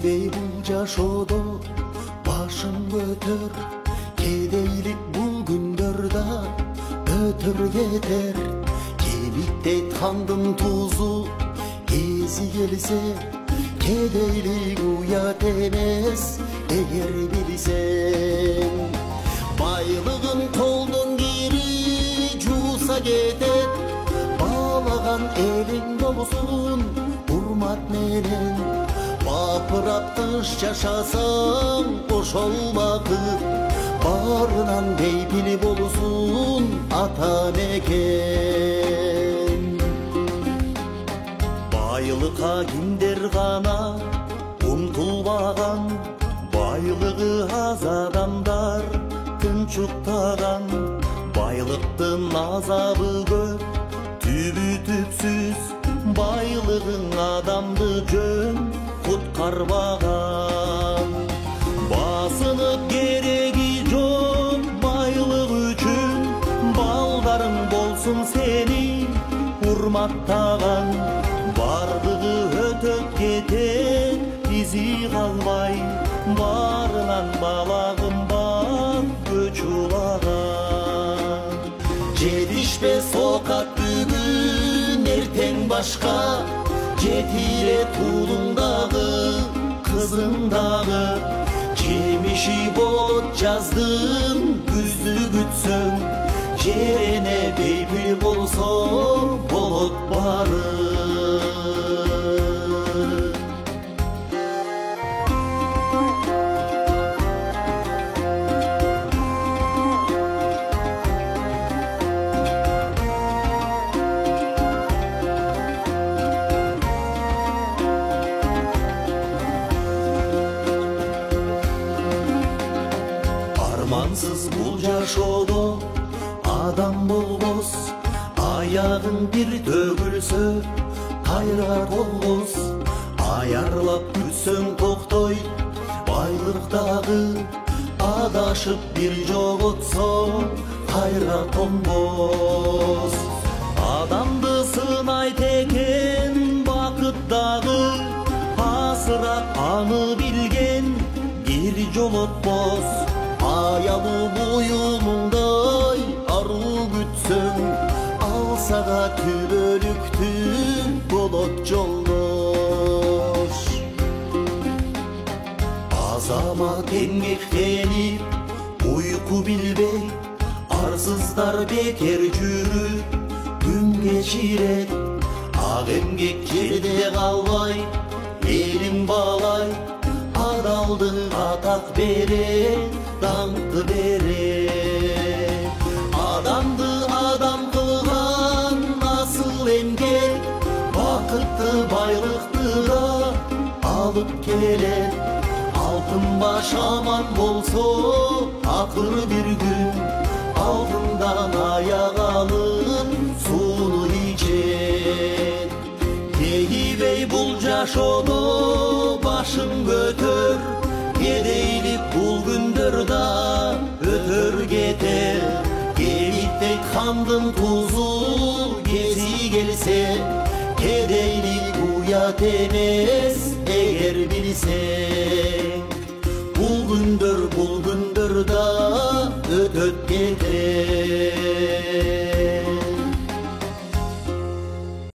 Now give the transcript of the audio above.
Кейбей бұл жашоодо башын көтөр, кедейлик бұл күндөрдө өтөр кетер. Кебиктей хандын тузу кези келсе, кедейлик уят эмес эгер билсең. Байлыгын колдон кири жууса кетет, баалаган элиң болсун урмат менен. Бапырап тыш жашасаң ошол бакыт, барынан бейпил болсун ата мекен. Байлыкка кимдер гана умтулбаган, байлыгы аз адамдар тынчуктаган. Байлыктын азабы көп, түбү түпсүз, байлыгың адамды жөн куткарбаган. Басынып кереги жок байлык үчүн, балдарың болсун сени урматтаган. Бардыгы өтөп кетет, изи калбай, барынан балагым бар көч улаган. Жетишпес окат бүгүн эртең башка, жетире туулуңдагы кызыңдагы. Жемиши болот жаздын күздү күтсөң, жерине бейпил болсо болот бары. Армансыз бул жашоодо адам болбос, аягың бир төгүлсө кайра толбос. Аярлап күтсөң токтойт байлыктагы, адашып бир жоготсо кайра тонбос. Адамды сынайт экен бакыт дагы, асырап аны билген бир жолотпос. Аялы буюмуңдай аруу күтсөң, ал сага түбөлүктүү болот жолдош. Азамат эмгектенип уйку билбей, арсыздар бекер жүрүп күн кечирет. Ак эмгек жерде калбай, элиң баалай, адалдык атак берет, даңқты берет. Адамды адам кылган асыл эмгек, бакытты байлыктыга алып келет. Алтын баш аман болсо акыр бир күн, алтындан аяк алып сууну ичет. Кейбей бул жашоодо башын көтөр, кедейлик бул күндөрдө өтөр кетер. Кебиктей хандын тузу кези келсе, кедейлик уят эмес эгер билсең. Бул күндөрдө өтөп кетер.